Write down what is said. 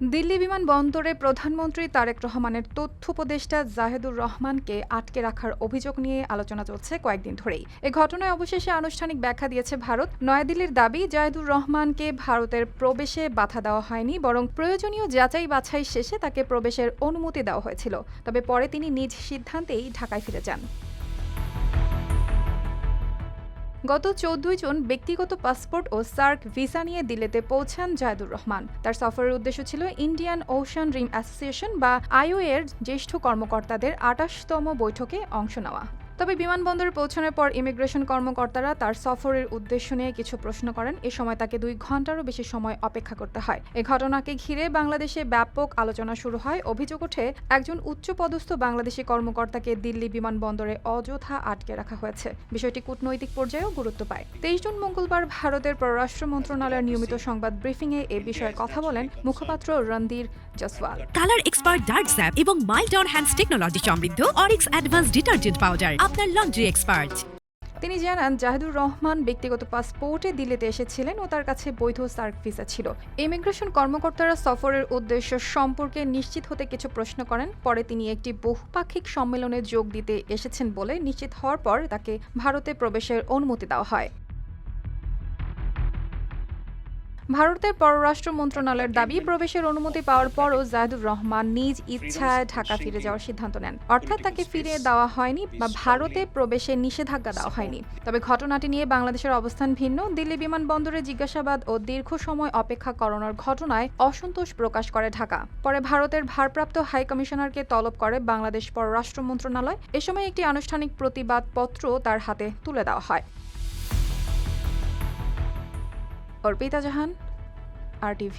দিল্লি বিমানবন্দরে প্রধানমন্ত্রী তারেক রহমানের তথ্য উপদেষ্টা জাহেদুর রহমানকে আটকে রাখার অভিযোগ নিয়ে আলোচনা চলছে কয়েকদিন ধরেই। এ ঘটনায় অবশেষে আনুষ্ঠানিক ব্যাখ্যা দিয়েছে ভারত। নয়াদিল্লির দাবি, জাহেদুর রহমানকে ভারতের প্রবেশে বাধা দেওয়া হয়নি, বরং প্রয়োজনীয় যাচাই বাছাই শেষে তাকে প্রবেশের অনুমতি দেওয়া হয়েছিল। তবে পরে তিনি নিজ সিদ্ধান্তেই ঢাকায় ফিরে যান। গত 14 জুন ব্যক্তিগত পাসপোর্ট ও সার্ক ভিসা নিয়ে দিল্লিতে পৌঁছান জাহেদুর রহমান। তার সফরের উদ্দেশ্য ছিল ইন্ডিয়ান ওশান রিম অ্যাসোসিয়েশন বা আইওএ এর জ্যেষ্ঠ কর্মকর্তাদের 28তম বৈঠকে অংশ নেওয়া। তবে বিমানবন্দরে পৌঁছানোর পর ইমিগ্রেশন কর্মকর্তারা তার সফরের উদ্দেশ্য নিয়ে কিছু প্রশ্ন করেন। এ সময় তাকে 2 ঘণ্টারও বেশি সময় অপেক্ষা করতে হয়। এ ঘটনাকে ঘিরে বাংলাদেশে ব্যাপক আলোচনা শুরু হয়। অভিযোগ ওঠে, একজন উচ্চপদস্থ বাংলাদেশি কর্মকর্তাকে দিল্লি বিমানবন্দরে অযথা আটকে রাখা হয়েছে। বিষয়টি কূটনৈতিক পর্যায়েও গুরুত্ব পায়। 23 জুন মঙ্গলবার ভারতের পররাষ্ট্র মন্ত্রণালয়ের নিয়মিত সংবাদ ব্রিফিংয়ে এ বিষয়ে কথা বলেন মুখপাত্র Randhir Jaiswal. Colour expert dark sap এবং মাইল্ড অন হ্যান্ডস টেকনোলজি সমৃদ্ধ অরিক্স অ্যাডভান্স ডিটারজেন্ট পাউডার আপনার লন্ড্রি এক্সপার্ট। তিনি জানান, জাহেদুর রহমান ব্যক্তিগত পাসপোর্টে দিল্লিতে এসেছিলেন ও তার কাছে বৈধ সার্ক ভিসা ছিল। ইমিগ্রেশন কর্মকর্তারা সফরের উদ্দেশ্য সম্পর্কে নিশ্চিত হতে কিছু প্রশ্ন করেন। পরে তিনি একটি বহুপাক্ষিক সম্মেলনে যোগ দিতে এসেছেন বলে নিশ্চিত হওয়ার পর তাকে ভারতে প্রবেশের অনুমতি দেওয়া হয়। ভারতের পররাষ্ট্র মন্ত্রণালয়ের দাবি, প্রবেশের অনুমতি পাওয়ার পরও জাহেদুর রহমান নিজ ইচ্ছায় ঢাকা ফিরে যাওয়ার সিদ্ধান্ত নেন। অর্থাৎ তাকে ফিরে দেওয়া হয়নি বা ভারতে প্রবেশে নিষেধাজ্ঞা দেওয়া হয়নি। তবে ঘটনাটি নিয়ে বাংলাদেশের অবস্থান ভিন্ন। দিল্লি বিমানবন্দরে জিজ্ঞাসাবাদ ও দীর্ঘ সময় অপেক্ষা করানোর ঘটনায় অসন্তোষ প্রকাশ করে ঢাকা। পরে ভারতের ভারপ্রাপ্ত হাই কমিশনারকে তলব করে বাংলাদেশ পররাষ্ট্র মন্ত্রণালয়। এ সময় একটি আনুষ্ঠানিক প্রতিবাদপত্র তার হাতে তুলে দেওয়া হয়। অর্পিতা জাহান, RTV।